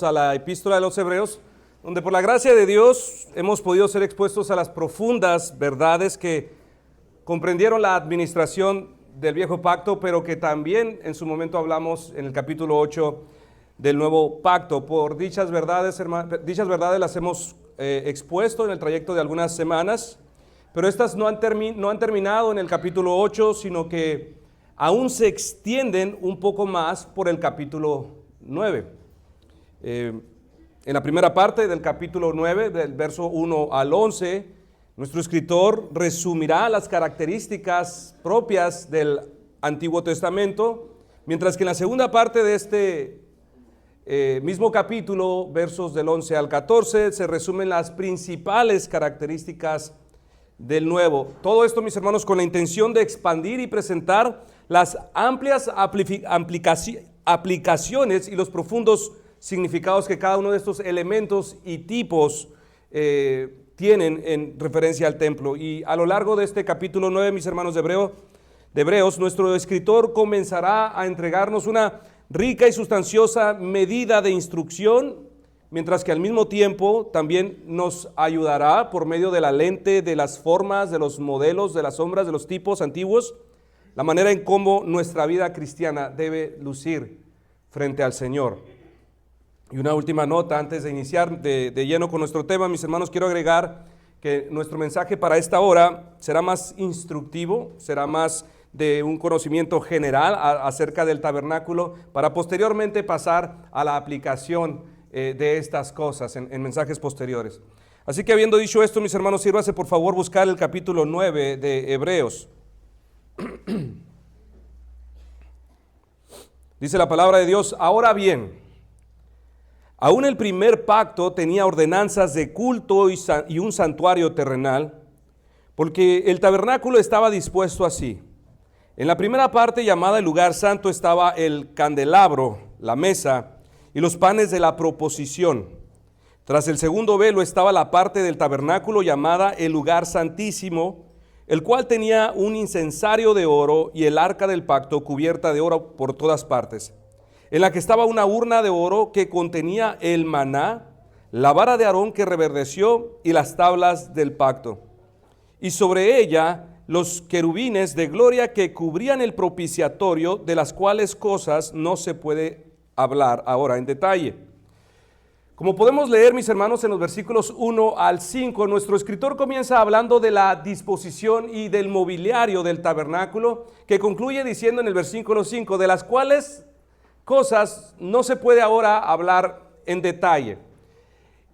A la epístola de los Hebreos, donde por la gracia de Dios hemos podido ser expuestos a las profundas verdades que comprendieron la administración del viejo pacto, pero que también en su momento hablamos en el capítulo 8 del nuevo pacto. Por dichas verdades las hemos expuesto en el trayecto de algunas semanas, pero estas no han terminado en el capítulo 8, sino que aún se extienden un poco más por el capítulo 9. En la primera parte del capítulo 9, del verso 1 al 11, nuestro escritor resumirá las características propias del Antiguo Testamento, mientras que en la segunda parte de este mismo capítulo, versos del 11 al 14, se resumen las principales características del Nuevo. Todo esto, mis hermanos, con la intención de expandir y presentar las amplias aplicaciones y los profundos significados que cada uno de estos elementos y tipos tienen en referencia al templo. Y a lo largo de este capítulo 9, mis hermanos de Hebreos, nuestro escritor comenzará a entregarnos una rica y sustanciosa medida de instrucción, mientras que al mismo tiempo también nos ayudará por medio de la lente, de las formas, de los modelos, de las sombras, de los tipos antiguos, la manera en cómo nuestra vida cristiana debe lucir frente al Señor. Y una última nota antes de iniciar de lleno con nuestro tema, mis hermanos, quiero agregar que nuestro mensaje para esta hora será más instructivo, será más de un conocimiento general acerca del tabernáculo, para posteriormente pasar a la aplicación de estas cosas en mensajes posteriores. Así que habiendo dicho esto, mis hermanos, sírvase por favor buscar el capítulo 9 de Hebreos. Dice la palabra de Dios: ahora bien, aún el primer pacto tenía ordenanzas de culto y un santuario terrenal, porque el tabernáculo estaba dispuesto así. En la primera parte, llamada el lugar santo, estaba el candelabro, la mesa y los panes de la proposición. Tras el segundo velo estaba la parte del tabernáculo llamada el lugar santísimo, el cual tenía un incensario de oro y el arca del pacto cubierta de oro por todas partes, en la que estaba una urna de oro que contenía el maná, la vara de Aarón que reverdeció y las tablas del pacto. Y sobre ella los querubines de gloria que cubrían el propiciatorio, de las cuales cosas no se puede hablar ahora en detalle. Como podemos leer, mis hermanos, en los versículos 1 al 5, nuestro escritor comienza hablando de la disposición y del mobiliario del tabernáculo, que concluye diciendo en el versículo 5, de las cuales cosas no se puede ahora hablar en detalle.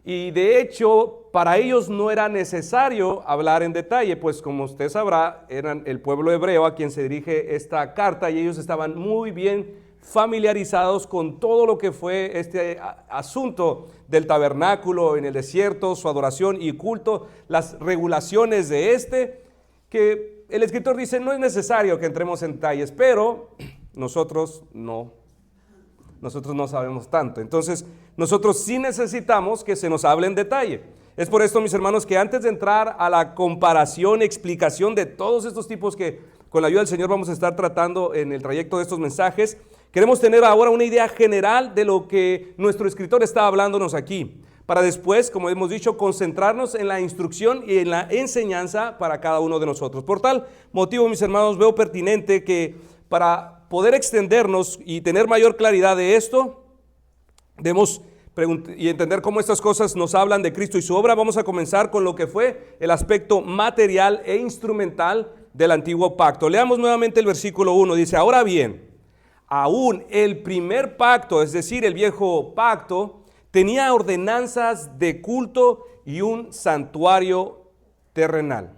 Y de hecho, para ellos no era necesario hablar en detalle, pues como usted sabrá, eran el pueblo hebreo a quien se dirige esta carta y ellos estaban muy bien familiarizados con todo lo que fue este asunto del tabernáculo en el desierto, su adoración y culto, las regulaciones de que el escritor dice no es necesario que entremos en detalles, pero nosotros no sabemos tanto. Entonces, nosotros sí necesitamos que se nos hable en detalle. Es por esto, mis hermanos, que antes de entrar a la comparación, explicación de todos estos tipos que con la ayuda del Señor vamos a estar tratando en el trayecto de estos mensajes, queremos tener ahora una idea general de lo que nuestro escritor está hablándonos aquí, para después, como hemos dicho, concentrarnos en la instrucción y en la enseñanza para cada uno de nosotros. Por tal motivo, mis hermanos, veo pertinente que para poder extendernos y tener mayor claridad de esto, debemos y entender cómo estas cosas nos hablan de Cristo y su obra. Vamos a comenzar con lo que fue el aspecto material e instrumental del antiguo pacto. Leamos nuevamente el versículo 1, dice: ahora bien, aún el primer pacto, es decir, el viejo pacto, tenía ordenanzas de culto y un santuario terrenal.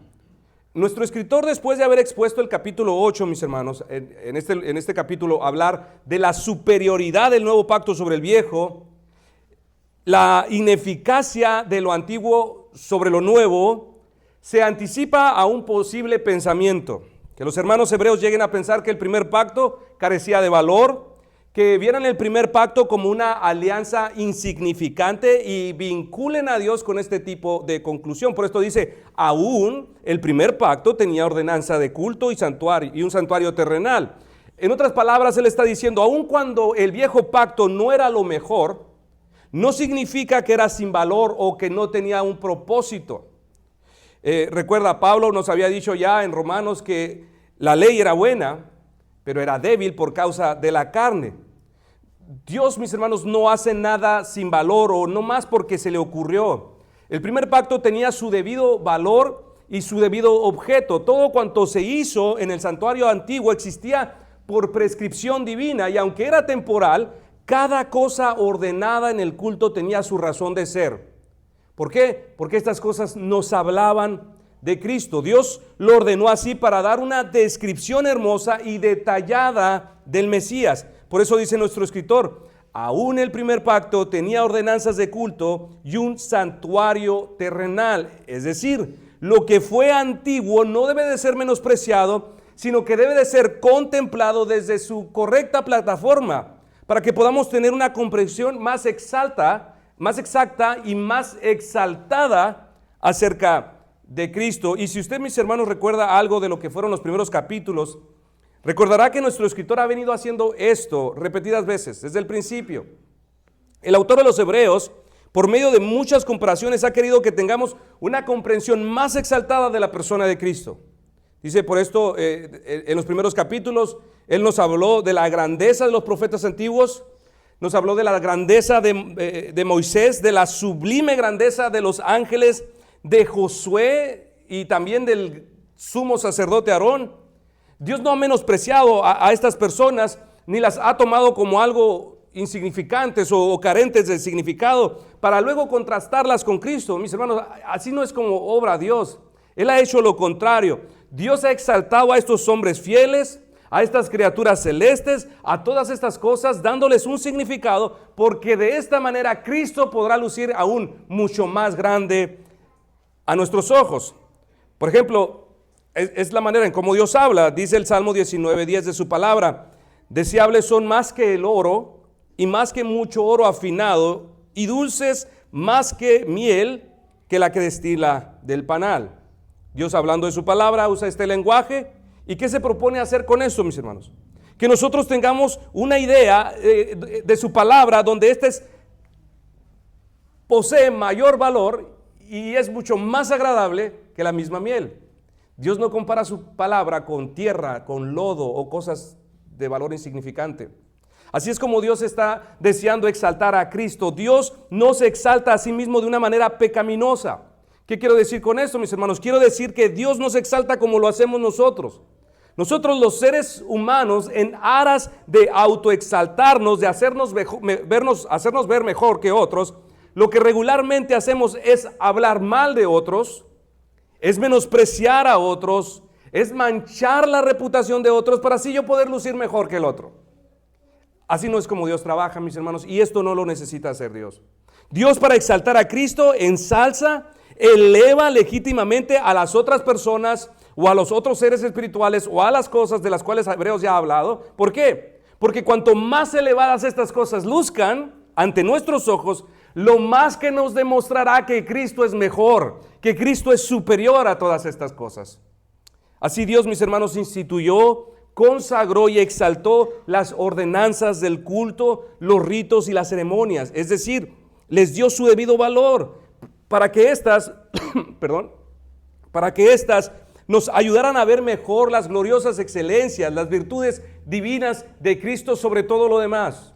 Nuestro escritor, después de haber expuesto el capítulo 8, mis hermanos, en este capítulo hablar de la superioridad del nuevo pacto sobre el viejo, la ineficacia de lo antiguo sobre lo nuevo, se anticipa a un posible pensamiento, que los hermanos hebreos lleguen a pensar que el primer pacto carecía de valor, que vieran el primer pacto como una alianza insignificante y vinculen a Dios con este tipo de conclusión. Por esto dice, aún el primer pacto tenía ordenanza de culto y un santuario terrenal. En otras palabras, él está diciendo, aun cuando el viejo pacto no era lo mejor, no significa que era sin valor o que no tenía un propósito. Recuerda, Pablo nos había dicho ya en Romanos que la ley era buena, pero era débil por causa de la carne. Dios, mis hermanos, no hace nada sin valor o no más porque se le ocurrió. El primer pacto tenía su debido valor y su debido objeto. Todo cuanto se hizo en el santuario antiguo existía por prescripción divina, y aunque era temporal, cada cosa ordenada en el culto tenía su razón de ser. ¿Por qué? Porque estas cosas nos hablaban de Cristo. Dios lo ordenó así para dar una descripción hermosa y detallada del Mesías. Por eso dice nuestro escritor, aún el primer pacto tenía ordenanzas de culto y un santuario terrenal. Es decir, lo que fue antiguo no debe de ser menospreciado, sino que debe de ser contemplado desde su correcta plataforma, para que podamos tener una comprensión más exacta y más exaltada acerca de Cristo. Y si usted, mis hermanos, recuerda algo de lo que fueron los primeros capítulos, recordará que nuestro escritor ha venido haciendo esto repetidas veces, desde el principio. El autor de los Hebreos, por medio de muchas comparaciones, ha querido que tengamos una comprensión más exaltada de la persona de Cristo. Dice, por esto, en los primeros capítulos, él nos habló de la grandeza de los profetas antiguos, nos habló de la grandeza de Moisés, de la sublime grandeza de los ángeles, de Josué y también del sumo sacerdote Aarón. Dios no ha menospreciado a estas personas, ni las ha tomado como algo insignificantes o carentes de significado, para luego contrastarlas con Cristo. Mis hermanos, así no es como obra Dios. Él ha hecho lo contrario. Dios ha exaltado a estos hombres fieles, a estas criaturas celestes, a todas estas cosas, dándoles un significado, porque de esta manera Cristo podrá lucir aún mucho más grande a nuestros ojos. Por ejemplo, es la manera en cómo Dios habla. Dice el Salmo 19:10 de su palabra: deseables son más que el oro, y más que mucho oro afinado, y dulces más que miel, que la que destila del panal. Dios, hablando de su palabra, usa este lenguaje. ¿Y qué se propone hacer con esto, mis hermanos? Que nosotros tengamos una idea de su palabra, donde posee mayor valor y es mucho más agradable que la misma miel. Dios no compara su palabra con tierra, con lodo o cosas de valor insignificante. Así es como Dios está deseando exaltar a Cristo. Dios no se exalta a sí mismo de una manera pecaminosa. ¿Qué quiero decir con esto, mis hermanos? Quiero decir que Dios no se exalta como lo hacemos nosotros. Nosotros, los seres humanos, en aras de autoexaltarnos, de hacernos ver mejor que otros, lo que regularmente hacemos es hablar mal de otros, es menospreciar a otros, es manchar la reputación de otros para así yo poder lucir mejor que el otro. Así no es como Dios trabaja, mis hermanos, y esto no lo necesita hacer Dios. Dios, para exaltar a Cristo, ensalza, eleva legítimamente a las otras personas o a los otros seres espirituales o a las cosas de las cuales Hebreos ya ha hablado. ¿Por qué? Porque cuanto más elevadas estas cosas luzcan ante nuestros ojos, lo más que nos demostrará que Cristo es mejor, que Cristo es superior a todas estas cosas. Así Dios, mis hermanos, instituyó, consagró y exaltó las ordenanzas del culto, los ritos y las ceremonias. Es decir, les dio su debido valor para que estas, nos ayudaran a ver mejor las gloriosas excelencias, las virtudes divinas de Cristo sobre todo lo demás.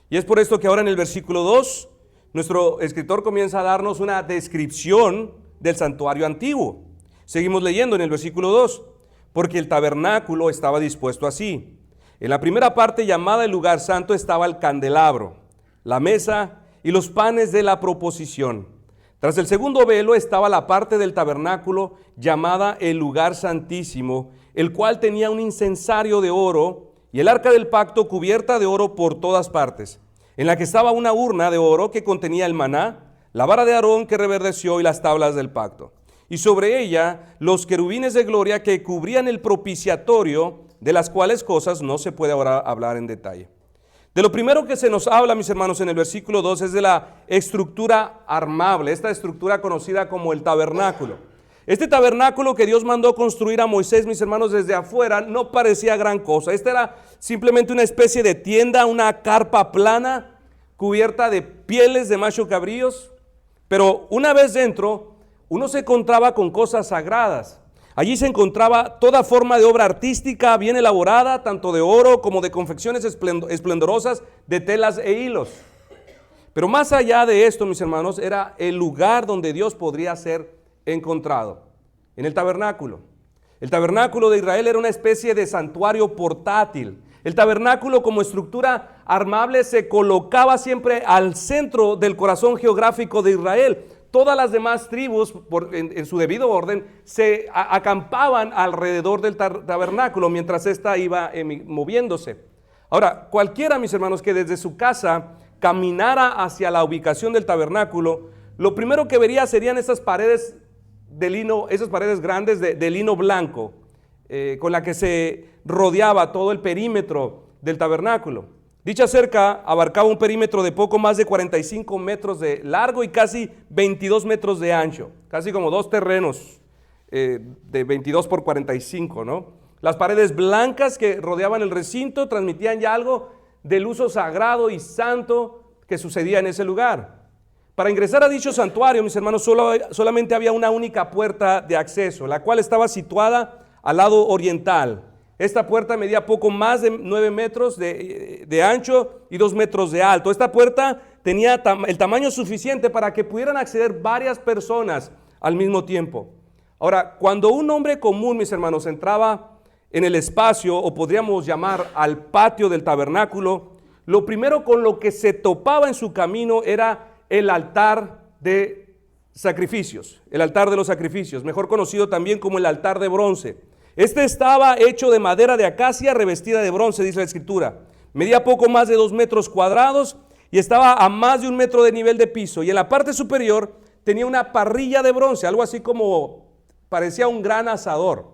Y es por esto que ahora en el versículo 2, nuestro escritor comienza a darnos una descripción del santuario antiguo. Seguimos leyendo en el versículo 2. Porque el tabernáculo estaba dispuesto así. En la primera parte, llamada el lugar santo, estaba el candelabro, la mesa y los panes de la proposición. Tras el segundo velo estaba la parte del tabernáculo llamada el lugar santísimo, el cual tenía un incensario de oro y el arca del pacto cubierta de oro por todas partes, en la que estaba una urna de oro que contenía el maná, la vara de Aarón que reverdeció y las tablas del pacto. Y sobre ella los querubines de gloria que cubrían el propiciatorio, de las cuales cosas no se puede ahora hablar en detalle. De lo primero que se nos habla, mis hermanos, en el versículo 2 es de la estructura armable, esta estructura conocida como el tabernáculo. Este tabernáculo que Dios mandó construir a Moisés, mis hermanos, desde afuera no parecía gran cosa. Esta era simplemente una especie de tienda, una carpa plana cubierta de pieles de macho cabríos, pero una vez dentro, uno se encontraba con cosas sagradas. Allí se encontraba toda forma de obra artística bien elaborada, tanto de oro como de confecciones esplendorosas de telas e hilos. Pero más allá de esto, mis hermanos, era el lugar donde Dios podría ser encontrado, en el tabernáculo. El tabernáculo de Israel era una especie de santuario portátil. El tabernáculo como estructura armable se colocaba siempre al centro del corazón geográfico de Israel. Todas las demás tribus, en su debido orden, se acampaban alrededor del tabernáculo mientras ésta iba moviéndose. Ahora, cualquiera, mis hermanos, que desde su casa caminara hacia la ubicación del tabernáculo, lo primero que vería serían esas paredes de lino, esas paredes grandes de lino blanco, con la que se rodeaba todo el perímetro del tabernáculo. Dicha cerca abarcaba un perímetro de poco más de 45 metros de largo y casi 22 metros de ancho, casi como dos terrenos de 22 por 45, ¿no? Las paredes blancas que rodeaban el recinto transmitían ya algo del uso sagrado y santo que sucedía en ese lugar. Para ingresar a dicho santuario, mis hermanos, solamente había una única puerta de acceso, la cual estaba situada al lado oriental. Esta puerta medía poco más de 9 metros de ancho y 2 metros de alto. Esta puerta tenía el tamaño suficiente para que pudieran acceder varias personas al mismo tiempo. Ahora, cuando un hombre común, mis hermanos, entraba en el espacio, o podríamos llamar al patio del tabernáculo, lo primero con lo que se topaba en su camino era el altar de sacrificios, el altar de los sacrificios, mejor conocido también como el altar de bronce. Este estaba hecho de madera de acacia revestida de bronce, dice la Escritura. Medía poco más de 2 metros cuadrados y estaba a más de 1 metro de nivel de piso. Y en la parte superior tenía una parrilla de bronce, algo así como parecía un gran asador.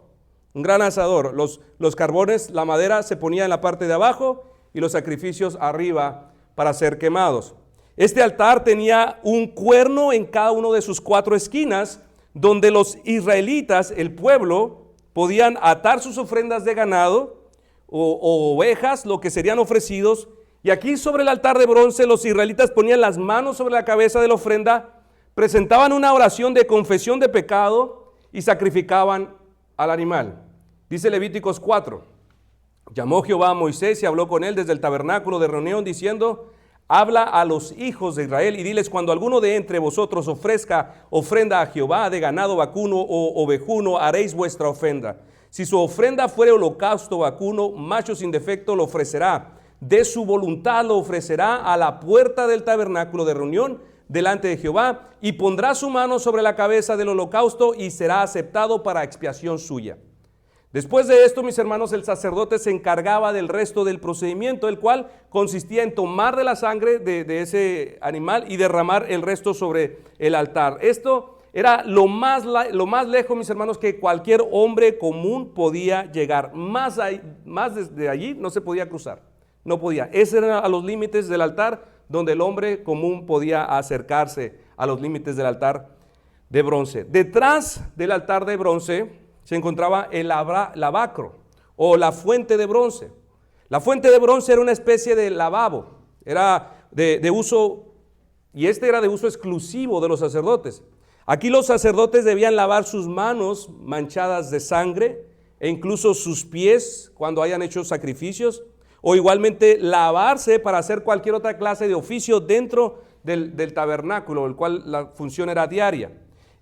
Un gran asador. Los carbones, la madera se ponía en la parte de abajo y los sacrificios arriba para ser quemados. Este altar tenía un cuerno en cada uno de sus 4 esquinas, donde los israelitas, el pueblo, podían atar sus ofrendas de ganado o ovejas, lo que serían ofrecidos. Y aquí sobre el altar de bronce los israelitas ponían las manos sobre la cabeza de la ofrenda, presentaban una oración de confesión de pecado y sacrificaban al animal. Dice Levíticos 4, llamó Jehová a Moisés y habló con él desde el tabernáculo de reunión diciendo: habla a los hijos de Israel y diles: cuando alguno de entre vosotros ofrezca ofrenda a Jehová de ganado vacuno o ovejuno, haréis vuestra ofrenda. Si su ofrenda fuere holocausto vacuno, macho sin defecto, lo ofrecerá. De su voluntad lo ofrecerá a la puerta del tabernáculo de reunión delante de Jehová, y pondrá su mano sobre la cabeza del holocausto y será aceptado para expiación suya. Después de esto, mis hermanos, el sacerdote se encargaba del resto del procedimiento, el cual consistía en tomar de la sangre de ese animal y derramar el resto sobre el altar. Esto era lo más lejos, mis hermanos, que cualquier hombre común podía llegar. Más desde allí no se podía cruzar, no podía. Esos eran a los límites del altar donde el hombre común podía acercarse a los límites del altar de bronce. Detrás del altar de bronce se encontraba el lavacro o la fuente de bronce. La fuente de bronce era una especie de lavabo, era de uso, y este era de uso exclusivo de los sacerdotes. Aquí los sacerdotes debían lavar sus manos manchadas de sangre e incluso sus pies cuando hayan hecho sacrificios, o igualmente lavarse para hacer cualquier otra clase de oficio dentro del tabernáculo, el cual la función era diaria.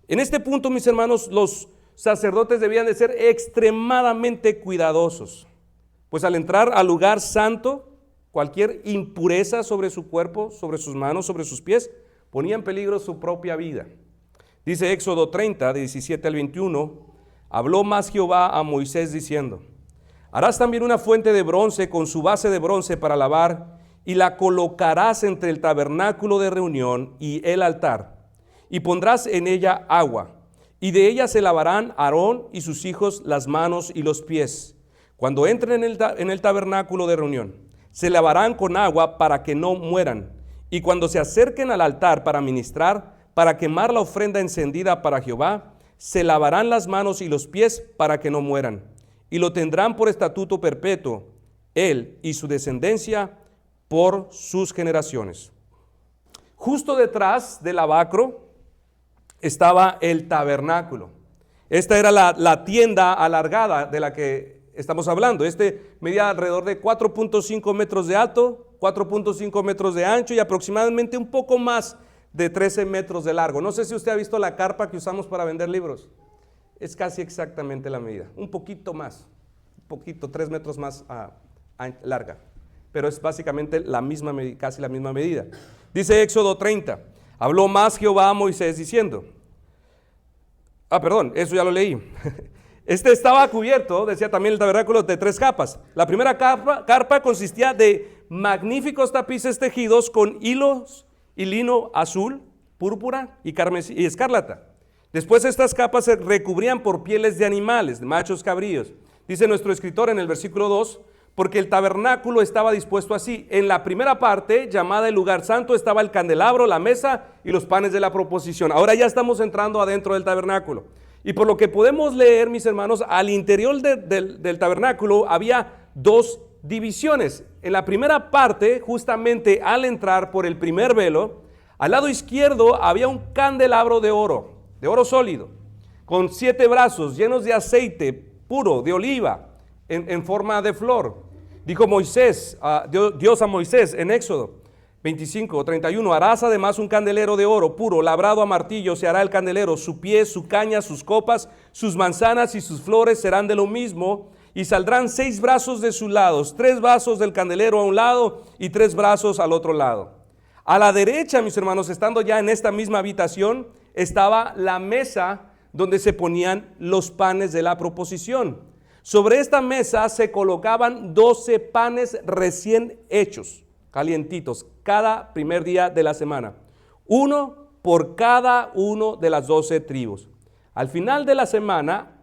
En este punto, mis hermanos, los sacerdotes debían de ser extremadamente cuidadosos, pues al entrar al lugar santo, cualquier impureza sobre su cuerpo, sobre sus manos, sobre sus pies, ponía en peligro su propia vida. Dice Éxodo 30, de 17 al 21, habló más Jehová a Moisés diciendo: harás también una fuente de bronce con su base de bronce para lavar, y la colocarás entre el tabernáculo de reunión y el altar, y pondrás en ella agua. Y de ella se lavarán Aarón y sus hijos las manos y los pies, cuando entren en el tabernáculo de reunión. Se lavarán con agua para que no mueran. Y cuando se acerquen al altar para ministrar, para quemar la ofrenda encendida para Jehová, se lavarán las manos y los pies para que no mueran. Y lo tendrán por estatuto perpetuo, él y su descendencia por sus generaciones. Justo detrás del lavacro estaba el tabernáculo. Esta era la tienda alargada de la que estamos hablando. Medía alrededor de 4.5 metros de alto, 4.5 metros de ancho y aproximadamente un poco más de 13 metros de largo. No sé si usted ha visto la carpa que usamos para vender libros. Es casi exactamente la medida, un poquito más, 3 metros más larga, pero es básicamente casi la misma medida. Dice Éxodo 30, habló más Jehová a Moisés diciendo, eso ya lo leí. Estaba cubierto, decía también el tabernáculo, de 3 capas. La primera carpa consistía de magníficos tapices tejidos con hilos y lino azul, púrpura y carmesí y escarlata. Después estas capas se recubrían por pieles de animales, de machos cabríos. Dice nuestro escritor en el versículo 2, porque el tabernáculo estaba dispuesto así. En la primera parte, llamada el lugar santo, estaba el candelabro, la mesa y los panes de la proposición. Ahora ya estamos entrando adentro del tabernáculo. Y por lo que podemos leer, mis hermanos, al interior del tabernáculo había 2 divisiones. En la primera parte, justamente al entrar por el primer velo, al lado izquierdo había un candelabro de oro sólido, con 7 brazos llenos de aceite puro, de oliva, en forma de flor. Dijo Dios a Moisés en Éxodo 25, 31, harás además un candelero de oro puro, labrado a martillo se hará el candelero, su pie, su caña, sus copas, sus manzanas y sus flores serán de lo mismo, y saldrán 6 brazos de sus lados, 3 brazos del candelero a un lado y 3 brazos al otro lado. A la derecha, mis hermanos, estando ya en esta misma habitación, estaba la mesa donde se ponían los panes de la proposición. Sobre esta mesa se colocaban 12 panes recién hechos, calientitos, cada primer día de la semana. Uno por cada uno de las 12 tribus. Al final de la semana,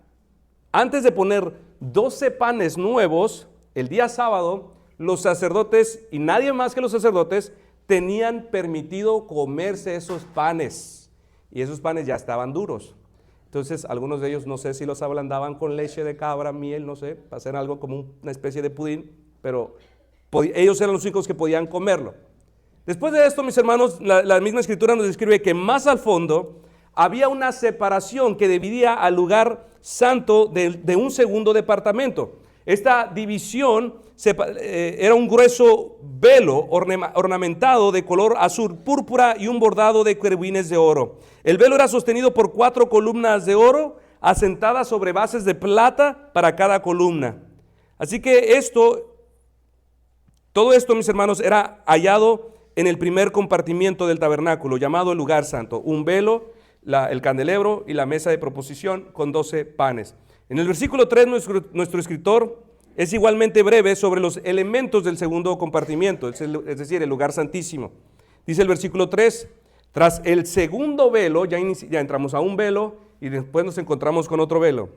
antes de poner 12 panes nuevos, el día sábado, los sacerdotes y nadie más que los sacerdotes tenían permitido comerse esos panes. Y esos panes ya estaban duros. Entonces, algunos de ellos, no sé si los ablandaban con leche de cabra, miel, no sé, para hacer algo como una especie de pudín, pero ellos eran los únicos que podían comerlo. Después de esto, mis hermanos, la misma escritura nos describe que más al fondo había una separación que dividía al lugar santo de un segundo departamento. Esta división era un grueso velo ornamentado de color azul púrpura y un bordado de querubines de oro. El velo era sostenido por 4 columnas de oro asentadas sobre bases de plata para cada columna. Así que todo esto, mis hermanos, era hallado en el primer compartimiento del tabernáculo, llamado el lugar santo. Un velo, el candelero y la mesa de proposición con 12 panes. En el versículo 3, nuestro escritor es igualmente breve sobre los elementos del segundo compartimiento, es decir, el lugar santísimo. Dice el versículo 3, tras el segundo velo, ya entramos a un velo y después nos encontramos con otro velo.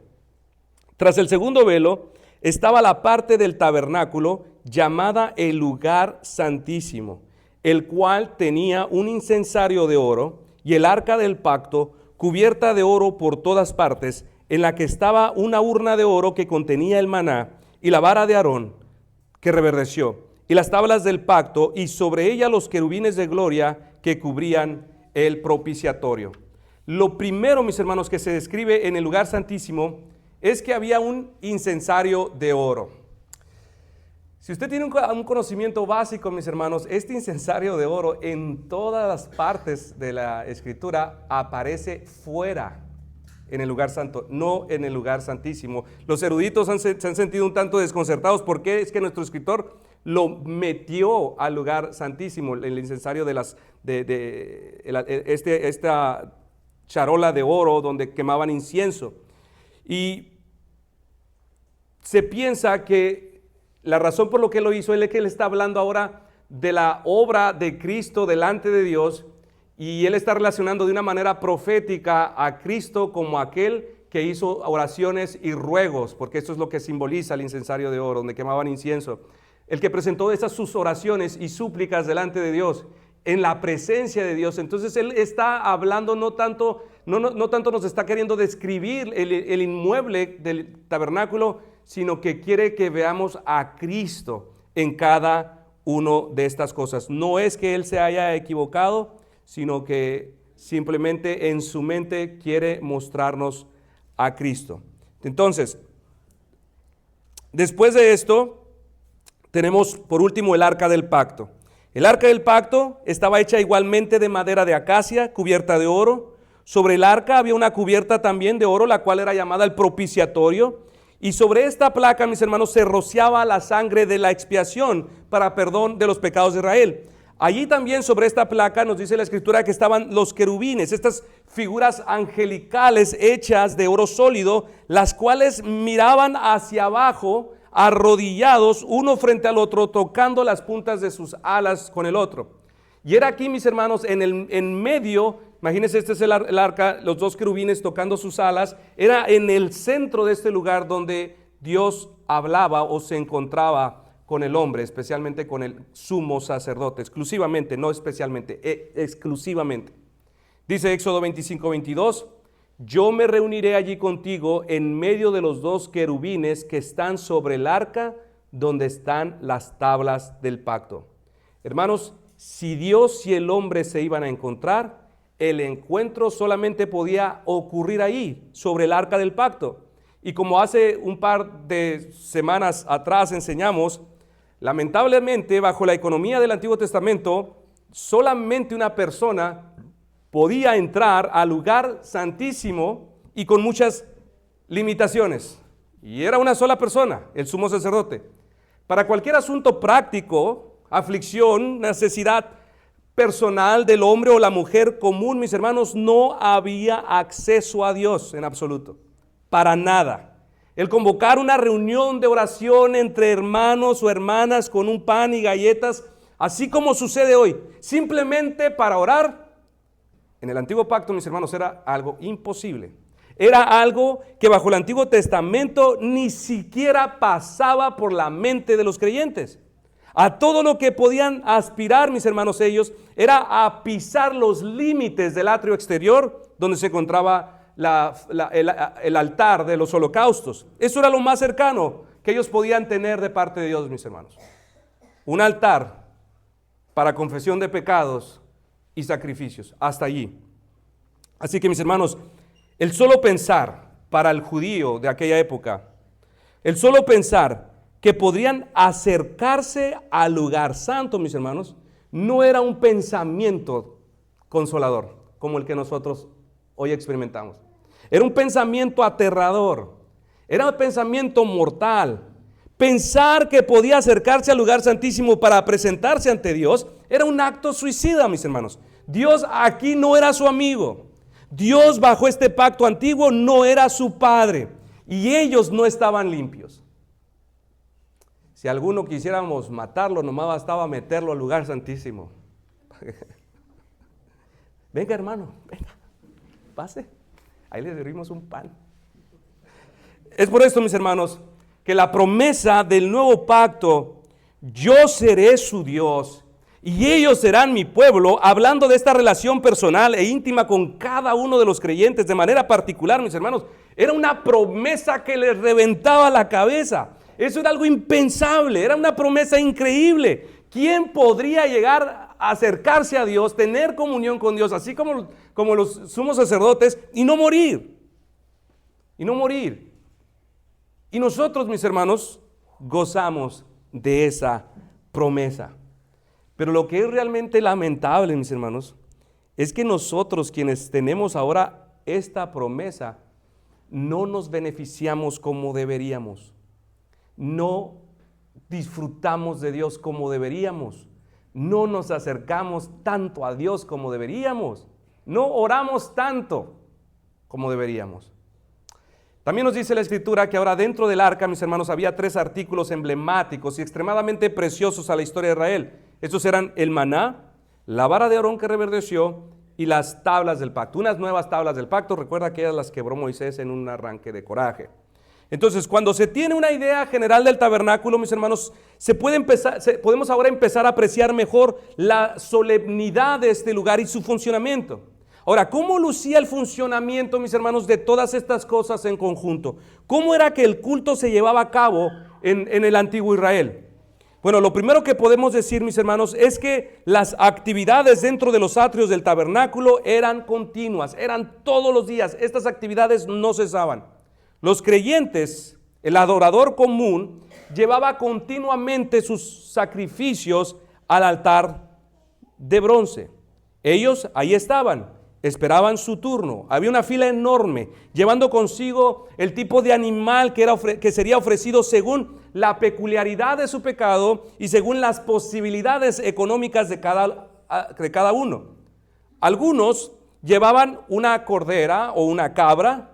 Tras el segundo velo estaba la parte del tabernáculo llamada el lugar santísimo, el cual tenía un incensario de oro y el arca del pacto cubierta de oro por todas partes, en la que estaba una urna de oro que contenía el maná y la vara de Aarón que reverdeció, y las tablas del pacto, y sobre ella los querubines de gloria que cubrían el propiciatorio. Lo primero, mis hermanos, que se describe en el lugar santísimo es que había un incensario de oro. Si usted tiene un conocimiento básico, mis hermanos, este incensario de oro en todas las partes de la escritura aparece fuera en el lugar santo, no en el lugar santísimo. Los eruditos se han sentido un tanto desconcertados porque es que nuestro escritor lo metió al lugar santísimo, el incensario esta charola de oro donde quemaban incienso. Y se piensa que la razón por lo que lo hizo es que él está hablando ahora de la obra de Cristo delante de Dios, y él está relacionando de una manera profética a Cristo como aquel que hizo oraciones y ruegos, porque esto es lo que simboliza el incensario de oro, donde quemaban incienso. El que presentó esas sus oraciones y súplicas delante de Dios, en la presencia de Dios. Entonces él está hablando no tanto nos está queriendo describir el inmueble del tabernáculo, sino que quiere que veamos a Cristo en cada una de estas cosas. No es que él se haya equivocado, sino que simplemente en su mente quiere mostrarnos a Cristo. Entonces, después de esto, tenemos por último el arca del pacto. El arca del pacto estaba hecha igualmente de madera de acacia, cubierta de oro. Sobre el arca había una cubierta también de oro, la cual era llamada el propiciatorio. Y sobre esta placa, mis hermanos, se rociaba la sangre de la expiación para perdón de los pecados de Israel. Allí también sobre esta placa nos dice la Escritura que estaban los querubines, estas figuras angelicales hechas de oro sólido, las cuales miraban hacia abajo, arrodillados uno frente al otro, tocando las puntas de sus alas con el otro. Y era aquí, mis hermanos, en medio, imagínense, este es el arca, los dos querubines tocando sus alas, era en el centro de este lugar donde Dios hablaba o se encontraba con el hombre, especialmente con el sumo sacerdote, exclusivamente, no especialmente, exclusivamente. Dice Éxodo 25:22, yo me reuniré allí contigo en medio de los dos querubines que están sobre el arca donde están las tablas del pacto. Hermanos, si Dios y el hombre se iban a encontrar, el encuentro solamente podía ocurrir ahí, sobre el arca del pacto. Y como hace un par de semanas atrás enseñamos, lamentablemente bajo la economía del Antiguo Testamento, solamente una persona podía entrar al lugar santísimo y con muchas limitaciones. Y era una sola persona, el sumo sacerdote. Para cualquier asunto práctico, aflicción, necesidad personal del hombre o la mujer común, mis hermanos, no había acceso a Dios en absoluto, para nada. El convocar una reunión de oración entre hermanos o hermanas con un pan y galletas, así como sucede hoy, simplemente para orar, en el Antiguo Pacto, mis hermanos, era algo imposible. Era algo que bajo el Antiguo Testamento ni siquiera pasaba por la mente de los creyentes. A todo lo que podían aspirar, mis hermanos, ellos, era a pisar los límites del atrio exterior donde se encontraba el altar de los holocaustos. Eso era lo más cercano que ellos podían tener de parte de Dios, mis hermanos. Un altar para confesión de pecados y sacrificios, hasta allí. Así que, mis hermanos, el solo pensar para el judío de aquella época, el solo pensar que podrían acercarse al lugar santo, mis hermanos, no era un pensamiento consolador como el que nosotros hoy experimentamos. Era un pensamiento aterrador, era un pensamiento mortal. Pensar que podía acercarse al lugar santísimo para presentarse ante Dios era un acto suicida, mis hermanos. Dios aquí no era su amigo. Dios bajo este pacto antiguo no era su padre y ellos no estaban limpios. Si alguno quisiéramos matarlo, nomás bastaba meterlo al lugar santísimo. Venga, hermano, venga, pase. Ahí le servimos un pan. Es por esto, mis hermanos, que la promesa del nuevo pacto, yo seré su Dios y ellos serán mi pueblo, hablando de esta relación personal e íntima con cada uno de los creyentes de manera particular, mis hermanos, era una promesa que les reventaba la cabeza. Eso era algo impensable, era una promesa increíble. ¿Quién podría llegar a acercarse a Dios, tener comunión con Dios, así como los sumos sacerdotes, y no morir? Y no morir. Y nosotros, mis hermanos, gozamos de esa promesa. Pero lo que es realmente lamentable, mis hermanos, es que nosotros quienes tenemos ahora esta promesa, no nos beneficiamos como deberíamos. No disfrutamos de Dios como deberíamos. No nos acercamos tanto a Dios como deberíamos. No oramos tanto como deberíamos. También nos dice la Escritura que ahora dentro del arca, mis hermanos, había 3 artículos emblemáticos y extremadamente preciosos a la historia de Israel. Estos eran el maná, la vara de Aarón que reverdeció y las tablas del pacto. Unas nuevas tablas del pacto, recuerda que ellas las quebró Moisés en un arranque de coraje. Entonces, cuando se tiene una idea general del tabernáculo, mis hermanos, podemos ahora empezar a apreciar mejor la solemnidad de este lugar y su funcionamiento. Ahora, ¿cómo lucía el funcionamiento, mis hermanos, de todas estas cosas en conjunto? ¿Cómo era que el culto se llevaba a cabo en el antiguo Israel? Bueno, lo primero que podemos decir, mis hermanos, es que las actividades dentro de los atrios del tabernáculo eran continuas, eran todos los días. Estas actividades no cesaban. Los creyentes, el adorador común, llevaba continuamente sus sacrificios al altar de bronce. Ellos ahí estaban, esperaban su turno. Había una fila enorme, llevando consigo el tipo de animal que sería ofrecido según la peculiaridad de su pecado y según las posibilidades económicas de cada uno. Algunos llevaban una cordera o una cabra,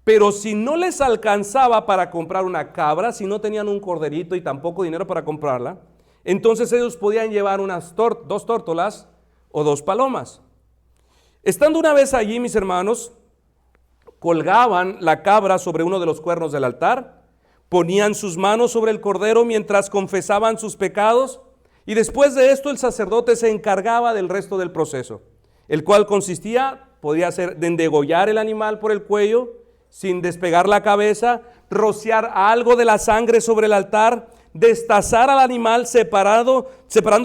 pero si no les alcanzaba para comprar una cabra, si no tenían un corderito y tampoco dinero para comprarla, entonces ellos podían llevar dos tórtolas o dos palomas. Estando una vez allí, mis hermanos, colgaban la cabra sobre uno de los cuernos del altar, ponían sus manos sobre el cordero mientras confesaban sus pecados, y después de esto el sacerdote se encargaba del resto del proceso, el cual podía ser de degollar el animal por el cuello, sin despegar la cabeza, rociar algo de la sangre sobre el altar, destazar al animal separando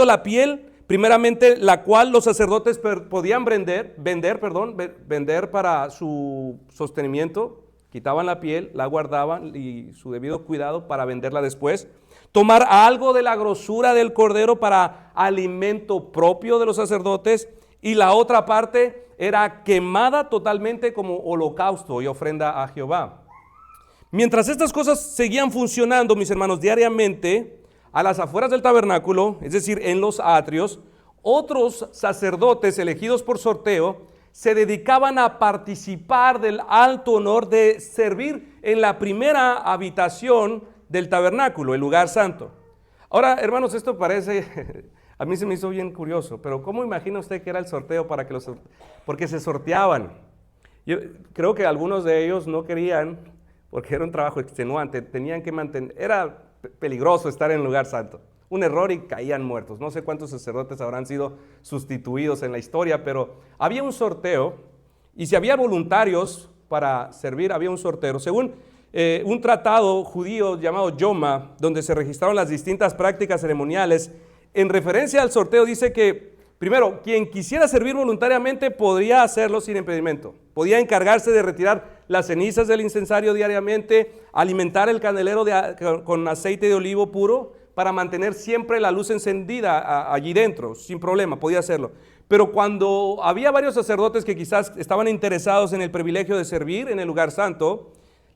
la piel, primeramente la cual los sacerdotes podían vender para su sostenimiento. Quitaban la piel, la guardaban y su debido cuidado para venderla después. Tomar algo de la grosura del cordero para alimento propio de los sacerdotes, y la otra parte era quemada totalmente como holocausto y ofrenda a Jehová. Mientras estas cosas seguían funcionando, mis hermanos, diariamente, a las afueras del tabernáculo, es decir, en los atrios, otros sacerdotes elegidos por sorteo se dedicaban a participar del alto honor de servir en la primera habitación del tabernáculo, el lugar santo. Ahora, hermanos, esto parece, a mí se me hizo bien curioso, pero ¿cómo imagina usted que era el sorteo porque se sorteaban? Yo creo que algunos de ellos no querían, porque era un trabajo extenuante, tenían que era peligroso estar en el lugar santo. Un error y caían muertos. No sé cuántos sacerdotes habrán sido sustituidos en la historia, pero había un sorteo, y si había voluntarios para servir, había un sorteo. Según un tratado judío llamado Yoma, donde se registraron las distintas prácticas ceremoniales, en referencia al sorteo dice que, primero, quien quisiera servir voluntariamente podría hacerlo sin impedimento. Podía encargarse de retirar las cenizas del incensario diariamente, alimentar el candelero con aceite de olivo puro, para mantener siempre la luz encendida allí dentro, sin problema, podía hacerlo. Pero cuando había varios sacerdotes que quizás estaban interesados en el privilegio de servir en el lugar santo,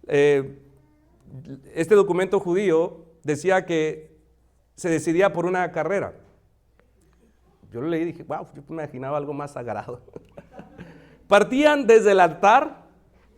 este documento judío decía que se decidía por una carrera. Yo lo leí y dije, wow, yo me imaginaba algo más sagrado. Partían desde el altar,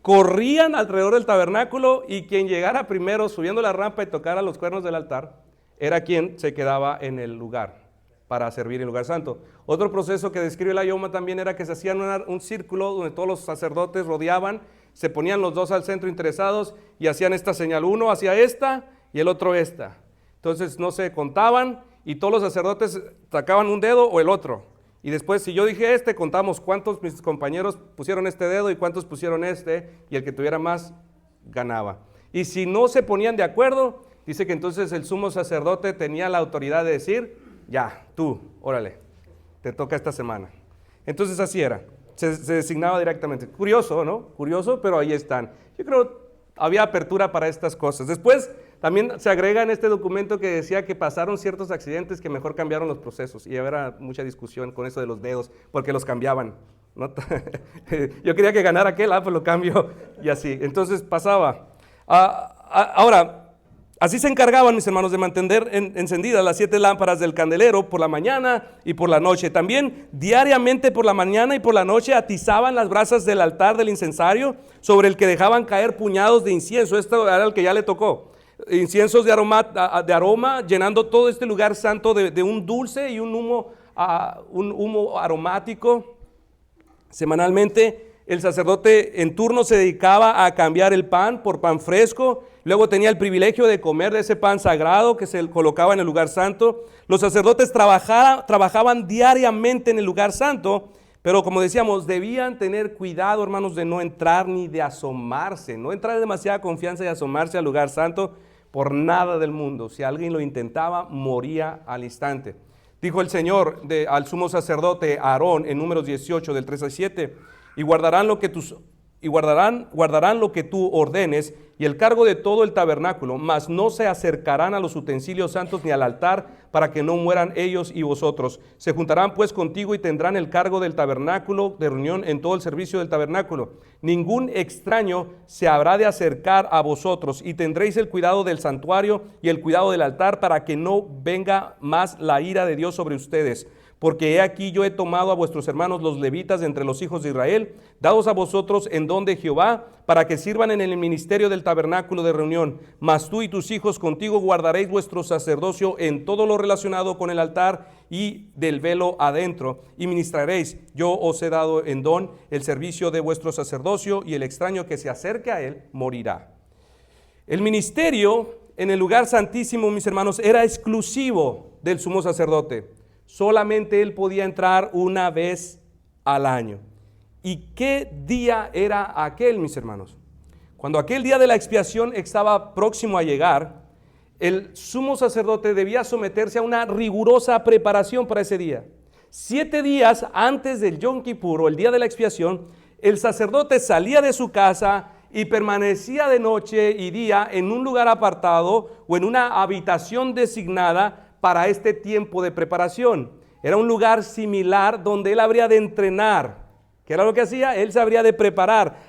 corrían alrededor del tabernáculo, y quien llegara primero subiendo la rampa y tocara los cuernos del altar, era quien se quedaba en el lugar para servir en el lugar santo. Otro proceso que describe la Yoma también era que se hacían un círculo donde todos los sacerdotes rodeaban, se ponían los dos al centro interesados y hacían esta señal, uno hacia esta y el otro esta. Entonces no se contaban y todos los sacerdotes sacaban un dedo o el otro. Y después, si yo dije contamos cuántos mis compañeros pusieron este dedo y cuántos pusieron y el que tuviera más ganaba. Y si no se ponían de acuerdo, dice que entonces el sumo sacerdote tenía la autoridad de decir, ya, tú, órale, te toca esta semana. Entonces así era, se designaba directamente. Curioso, ¿no? Curioso, pero ahí están. Yo creo había apertura para estas cosas. Después también se agrega en este documento que decía que pasaron ciertos accidentes que mejor cambiaron los procesos, y había mucha discusión con eso de los dedos, porque los cambiaban, ¿no? Yo quería que ganara aquel, pues lo cambio, y así. Entonces pasaba. Ahora, así se encargaban, mis hermanos, de mantener encendidas las 7 lámparas del candelero por la mañana y por la noche. También diariamente por la mañana y por la noche atizaban las brasas del altar del incensario, sobre el que dejaban caer puñados de incienso. Esto era el que ya le tocó. Inciensos de aroma, llenando todo este lugar santo de un dulce y un humo aromático. Semanalmente el sacerdote en turno se dedicaba a cambiar el pan por pan fresco. Luego tenía el privilegio de comer de ese pan sagrado que se colocaba en el lugar santo. Los sacerdotes trabajaban diariamente en el lugar santo, pero como decíamos, debían tener cuidado, hermanos, de no entrar ni de asomarse, no entrar en demasiada confianza y asomarse al lugar santo, por nada del mundo. Si alguien lo intentaba, moría al instante. Dijo el Señor al sumo sacerdote Aarón en Números 18 del 3 al 7, y guardarán lo que tú ordenes y el cargo de todo el tabernáculo, mas no se acercarán a los utensilios santos ni al altar, para que no mueran ellos y vosotros. Se juntarán pues contigo y tendrán el cargo del tabernáculo de reunión en todo el servicio del tabernáculo. Ningún extraño se habrá de acercar a vosotros, y tendréis el cuidado del santuario y el cuidado del altar, para que no venga más la ira de Dios sobre ustedes. Porque he aquí yo he tomado a vuestros hermanos los levitas de entre los hijos de Israel, dados a vosotros en don de Jehová, para que sirvan en el ministerio del tabernáculo de reunión. Mas tú y tus hijos contigo guardaréis vuestro sacerdocio en todo lo relacionado con el altar y del velo adentro, y ministraréis. Yo os he dado en don el servicio de vuestro sacerdocio, y el extraño que se acerque a él morirá. El ministerio en el lugar santísimo, mis hermanos, era exclusivo del sumo sacerdote. Solamente él podía entrar una vez al año. ¿Y qué día era aquel, mis hermanos? Cuando aquel día de la expiación estaba próximo a llegar, el sumo sacerdote debía someterse a una rigurosa preparación para ese día. 7 días antes del Yom Kippur, o el día de la expiación, el sacerdote salía de su casa y permanecía de noche y día en un lugar apartado o en una habitación designada para este tiempo de preparación. Era un lugar similar donde él habría de entrenar. ¿Qué era lo que hacía? Él se habría de preparar.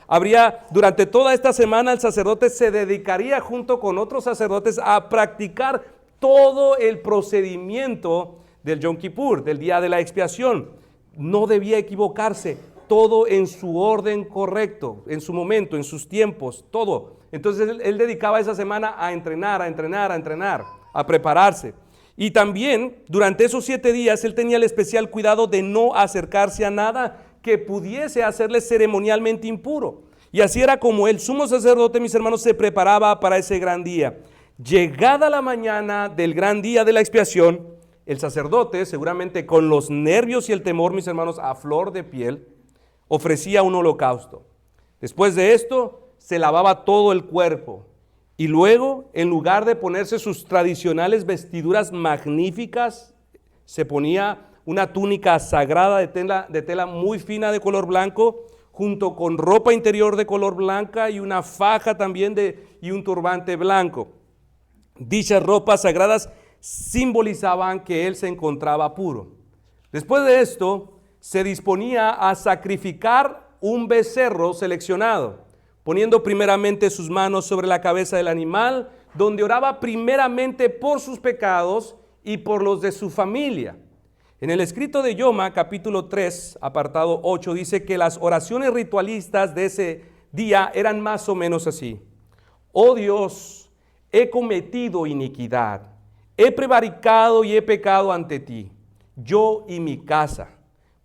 Durante toda esta semana el sacerdote se dedicaría junto con otros sacerdotes a practicar todo el procedimiento del Yom Kippur, del día de la expiación. No debía equivocarse, todo en su orden correcto, en su momento, en sus tiempos, todo. Entonces él dedicaba esa semana a entrenar, a prepararse. Y también durante esos 7 días él tenía el especial cuidado de no acercarse a nada que pudiese hacerle ceremonialmente impuro. Y así era como el sumo sacerdote, mis hermanos, se preparaba para ese gran día. Llegada la mañana del gran día de la expiación, el sacerdote, seguramente con los nervios y el temor, mis hermanos, a flor de piel, ofrecía un holocausto. Después de esto, se lavaba todo el cuerpo. Y luego, en lugar de ponerse sus tradicionales vestiduras magníficas, se ponía una túnica sagrada de tela muy fina de color blanco, junto con ropa interior de color blanca y una faja también y un turbante blanco. Dichas ropas sagradas simbolizaban que él se encontraba puro. Después de esto, se disponía a sacrificar un becerro seleccionado, poniendo primeramente sus manos sobre la cabeza del animal, donde oraba primeramente por sus pecados y por los de su familia. En el escrito de Yoma, capítulo 3, apartado 8, dice que las oraciones ritualistas de ese día eran más o menos así: oh Dios, he cometido iniquidad, he prevaricado y he pecado ante ti, yo y mi casa,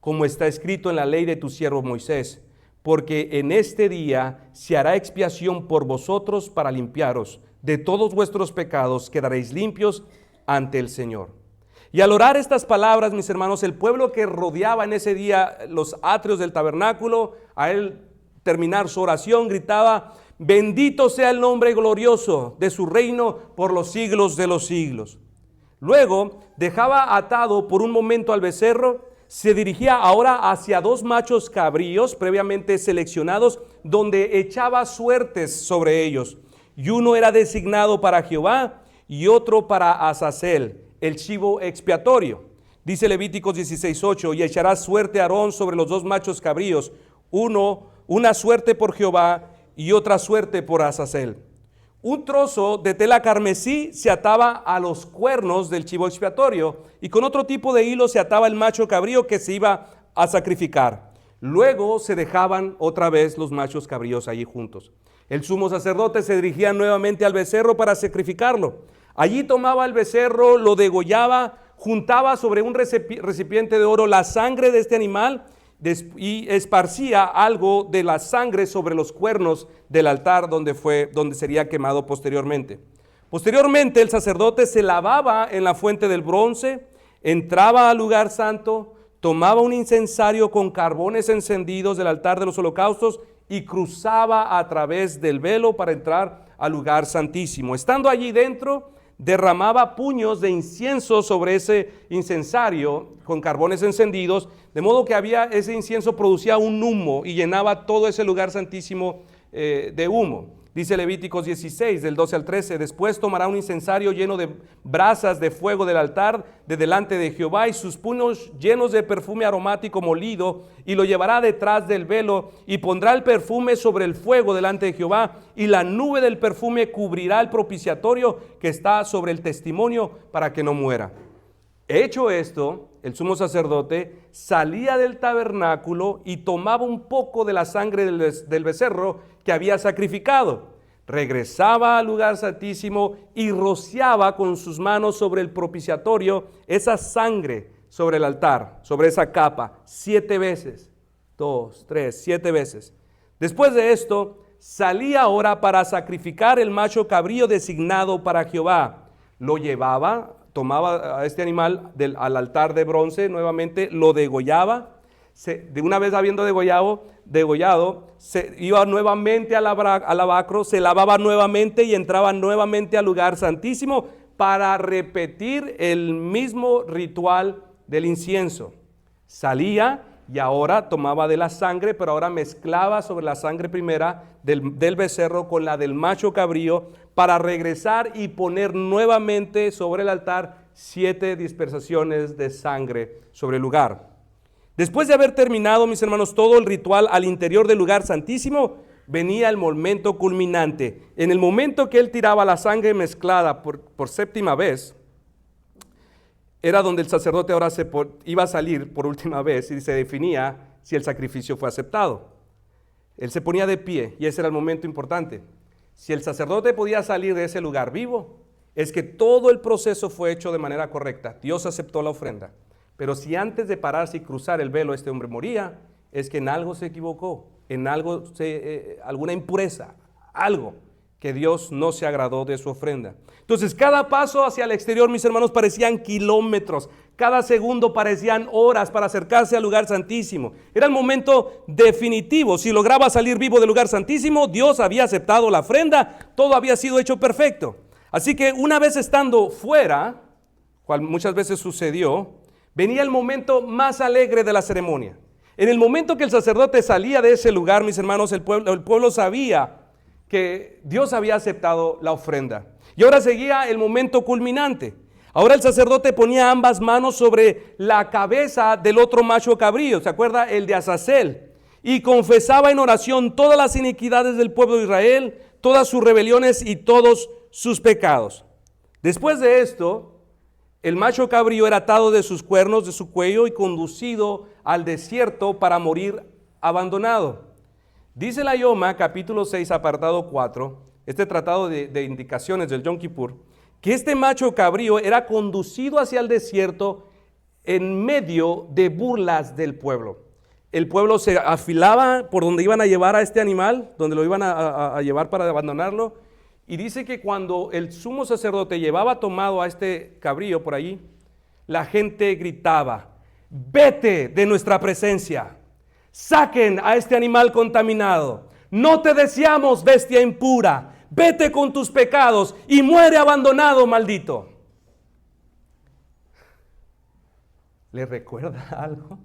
como está escrito en la ley de tu siervo Moisés, porque en este día se hará expiación por vosotros para limpiaros. De todos vuestros pecados quedaréis limpios ante el Señor. Y al orar estas palabras, mis hermanos, el pueblo que rodeaba en ese día los atrios del tabernáculo, a él terminar su oración, gritaba: bendito sea el nombre glorioso de su reino por los siglos de los siglos. Luego dejaba atado por un momento al becerro. Se dirigía ahora hacia 2 machos cabríos previamente seleccionados, donde echaba suertes sobre ellos. Y uno era designado para Jehová y otro para Azazel, el chivo expiatorio. Dice Levíticos 16:8, y echará suerte Aarón sobre los 2 machos cabríos, una suerte por Jehová y otra suerte por Azazel. Un trozo de tela carmesí se ataba a los cuernos del chivo expiatorio, y con otro tipo de hilo se ataba el macho cabrío que se iba a sacrificar. Luego se dejaban otra vez los machos cabríos allí juntos. El sumo sacerdote se dirigía nuevamente al becerro para sacrificarlo. Allí tomaba el becerro, lo degollaba, juntaba sobre un recipiente de oro la sangre de este animal y esparcía algo de la sangre sobre los cuernos del altar donde sería quemado posteriormente. Posteriormente el sacerdote se lavaba en la fuente del bronce, entraba al lugar santo, tomaba un incensario con carbones encendidos del altar de los holocaustos y cruzaba a través del velo para entrar al lugar santísimo. Estando allí dentro, derramaba puños de incienso sobre ese incensario con carbones encendidos, de modo que ese incienso producía un humo y llenaba todo ese lugar santísimo de humo. Dice Levíticos 16, del 12 al 13, después tomará un incensario lleno de brasas de fuego del altar de delante de Jehová y sus puños llenos de perfume aromático molido, y lo llevará detrás del velo y pondrá el perfume sobre el fuego delante de Jehová, y la nube del perfume cubrirá el propiciatorio que está sobre el testimonio para que no muera. Hecho esto, el sumo sacerdote salía del tabernáculo y tomaba un poco de la sangre del becerro que había sacrificado. Regresaba al lugar santísimo y rociaba con sus manos sobre el propiciatorio esa sangre sobre el altar, sobre esa capa, 7 veces. 2, 3, 7 veces. Después de esto, salía ahora para sacrificar el macho cabrío designado para Jehová. Lo llevaba, tomaba a este animal al altar de bronce, nuevamente lo degollaba. De una vez habiendo degollado, se iba nuevamente al lavacro, se lavaba nuevamente y entraba nuevamente al lugar santísimo para repetir el mismo ritual del incienso. Salía y ahora tomaba de la sangre, pero ahora mezclaba sobre la sangre primera del becerro con la del macho cabrío para regresar y poner nuevamente sobre el altar 7 dispersaciones de sangre sobre el lugar. Después de haber terminado, mis hermanos, todo el ritual al interior del lugar santísimo, venía el momento culminante. En el momento que él tiraba la sangre mezclada por séptima vez, era donde el sacerdote ahora iba a salir por última vez y se definía si el sacrificio fue aceptado. Él se ponía de pie y ese era el momento importante. Si el sacerdote podía salir de ese lugar vivo, es que todo el proceso fue hecho de manera correcta. Dios aceptó la ofrenda. Pero si antes de pararse y cruzar el velo este hombre moría, es que en algo se equivocó, en algo, alguna impureza, algo que Dios no se agradó de su ofrenda. Entonces, cada paso hacia el exterior, mis hermanos, parecían kilómetros. Cada segundo parecían horas para acercarse al lugar santísimo. Era el momento definitivo. Si lograba salir vivo del lugar santísimo, Dios había aceptado la ofrenda, todo había sido hecho perfecto. Así que una vez estando fuera, cual muchas veces sucedió, venía el momento más alegre de la ceremonia. En el momento que el sacerdote salía de ese lugar, mis hermanos, el pueblo sabía que Dios había aceptado la ofrenda. Y ahora seguía el momento culminante. Ahora el sacerdote ponía ambas manos sobre la cabeza del otro macho cabrío, ¿se acuerda? El de Azazel. Y confesaba en oración todas las iniquidades del pueblo de Israel, todas sus rebeliones y todos sus pecados. Después de esto, el macho cabrío era atado de sus cuernos, de su cuello, y conducido al desierto para morir abandonado. Dice la Yoma, capítulo 6, apartado 4, este tratado de indicaciones del Yom Kippur, que este macho cabrío era conducido hacia el desierto en medio de burlas del pueblo. El pueblo se afilaba por donde iban a llevar a este animal, donde lo iban a llevar para abandonarlo. Y dice que cuando el sumo sacerdote llevaba tomado a este cabrío por allí, la gente gritaba: vete de nuestra presencia, saquen a este animal contaminado, no te deseamos, bestia impura, vete con tus pecados y muere abandonado, maldito. ¿Le recuerda algo?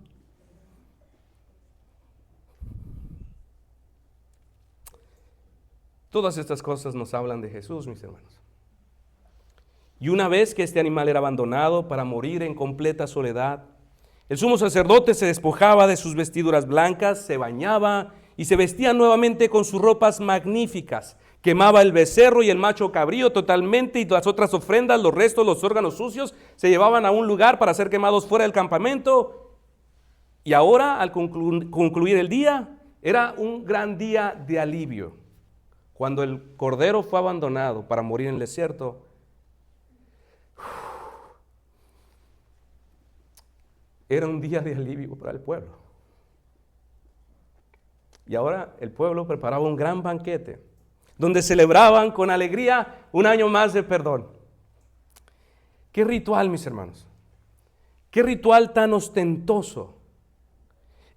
Todas estas cosas nos hablan de Jesús, mis hermanos. Y una vez que este animal era abandonado para morir en completa soledad, el sumo sacerdote se despojaba de sus vestiduras blancas, se bañaba y se vestía nuevamente con sus ropas magníficas. Quemaba el becerro y el macho cabrío totalmente, y las otras ofrendas, los restos, los órganos sucios, se llevaban a un lugar para ser quemados fuera del campamento. Y ahora, al concluir el día, era un gran día de alivio. Cuando el cordero fue abandonado para morir en el desierto, era un día de alivio para el pueblo. Y ahora el pueblo preparaba un gran banquete, donde celebraban con alegría un año más de perdón. ¿Qué ritual, mis hermanos? ¿Qué ritual tan ostentoso?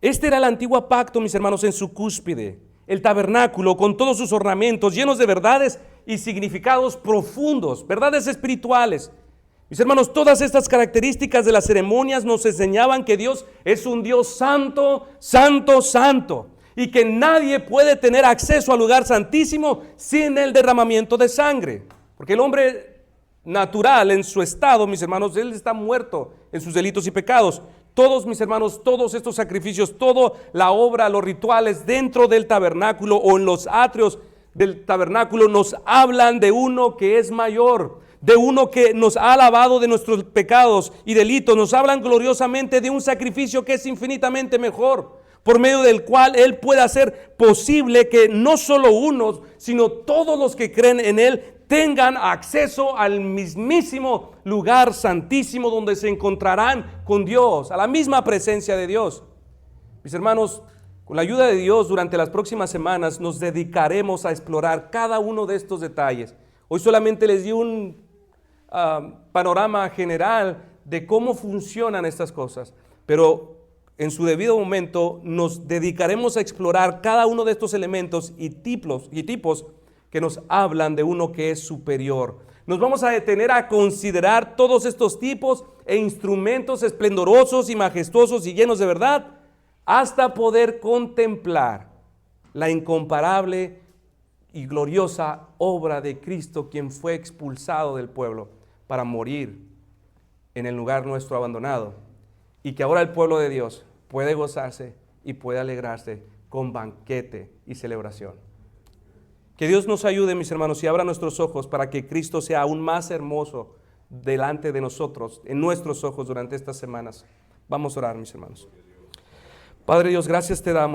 Este era el antiguo pacto, mis hermanos, en su cúspide. el tabernáculo con todos sus ornamentos, llenos de verdades y significados profundos, verdades espirituales. Mis hermanos, todas estas características de las ceremonias nos enseñaban que Dios es un Dios santo, santo, santo, y que nadie puede tener acceso al lugar santísimo sin el derramamiento de sangre. Porque el hombre natural en su estado, mis hermanos, él está muerto en sus delitos y pecados. Todos, mis hermanos, todos estos sacrificios, toda la obra, los rituales dentro del tabernáculo o en los atrios del tabernáculo nos hablan de uno que es mayor, de uno que nos ha lavado de nuestros pecados y delitos. Nos hablan gloriosamente de un sacrificio que es infinitamente mejor, por medio del cual Él puede hacer posible que no solo unos, sino todos los que creen en Él tengan acceso al mismísimo lugar santísimo donde se encontrarán con Dios, a la misma presencia de Dios. Mis hermanos, con la ayuda de Dios, durante las próximas semanas nos dedicaremos a explorar cada uno de estos detalles. Hoy solamente les di un panorama general de cómo funcionan estas cosas, pero en su debido momento nos dedicaremos a explorar cada uno de estos elementos y tipos que nos hablan de uno que es superior. Nos vamos a detener a considerar todos estos tipos e instrumentos esplendorosos y majestuosos y llenos de verdad, hasta poder contemplar la incomparable y gloriosa obra de Cristo, quien fue expulsado del pueblo para morir en el lugar nuestro abandonado, y que ahora el pueblo de Dios puede gozarse y puede alegrarse con banquete y celebración. Que Dios nos ayude, mis hermanos, y abra nuestros ojos para que Cristo sea aún más hermoso delante de nosotros, en nuestros ojos durante estas semanas. Vamos a orar, mis hermanos. Padre Dios, gracias te damos.